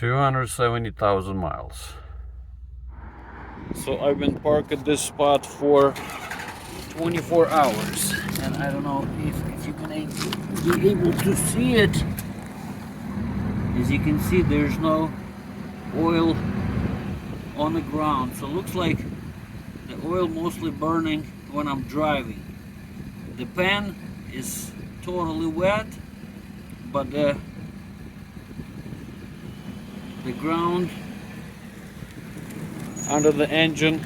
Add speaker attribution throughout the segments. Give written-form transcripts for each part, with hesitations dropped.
Speaker 1: 270,000 miles. So I've been parked at this spot for 24 hours, and I don't know if you can be able to see it. As you can see, there's no oil on the ground, so it looks like the oil mostly burning when I'm driving. The pan is totally wet, but the ground under the engine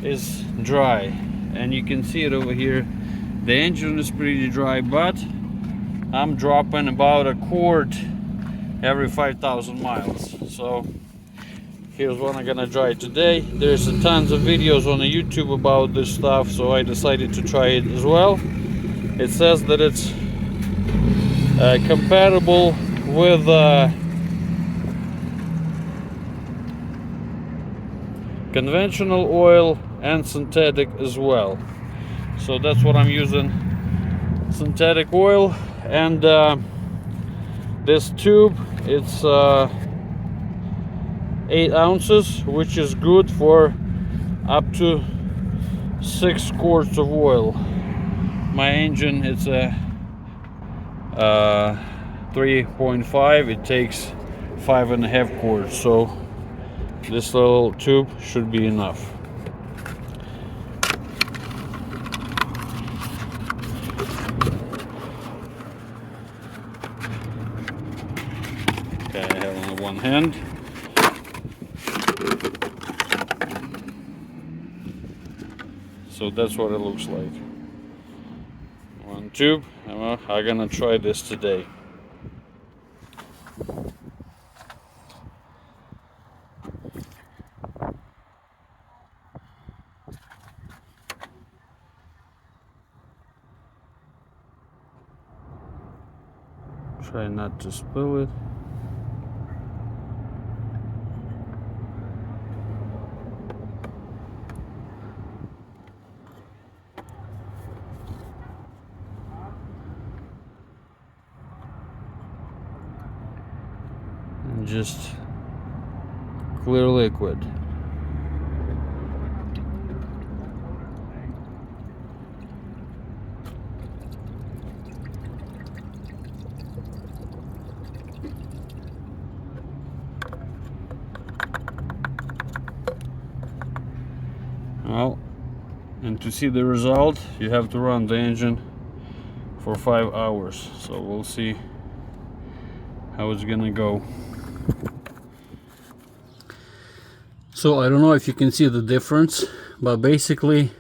Speaker 1: is dry, and you can see it over here. The engine is pretty dry, but I'm dropping about a quart every 5,000 miles. So here's what I'm gonna try today. There's tons of videos on the YouTube about this stuff, so I decided to try it as well. It says that it's compatible with conventional oil and synthetic as well. So that's what I'm using, synthetic oil. And this tube, it's 8 ounces, which is good for up to 6 quarts of oil. My engine, it's a 3.5, it takes 5.5 quarts, so this little tube should be enough. Okay, I have only one hand. So that's what it looks like. One tube. I'm gonna try this today. Try not to spill it. And just clear liquid. Well, and to see the result, you have to run the engine for 5 hours. So we'll see how it's gonna go. So I don't know if you can see the difference, but basically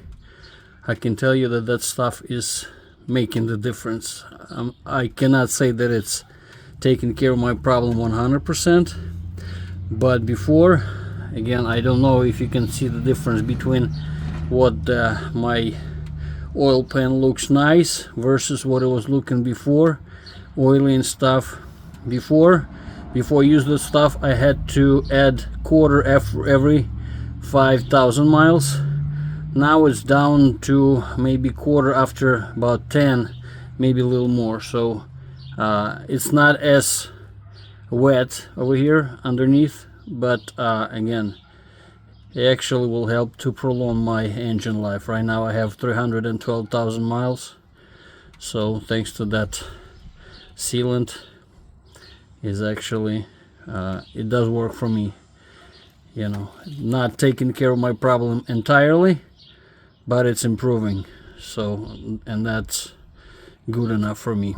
Speaker 1: I can tell you that that stuff is making the difference. I cannot say that it's taking care of my problem 100%, but before, again, I don't know if you can see the difference between what my oil pan looks nice versus what it was looking before, oily and stuff. Before I used this stuff, I had to add quarter every 5,000 miles. Now it's down to maybe quarter after about 10, maybe a little more. So it's not as wet over here underneath, but again, it actually will help to prolong my engine life. Right now I have 312,000 miles, so thanks to that sealant, is actually it does work for me. You know, not taking care of my problem entirely, but it's improving. So, and that's good enough for me.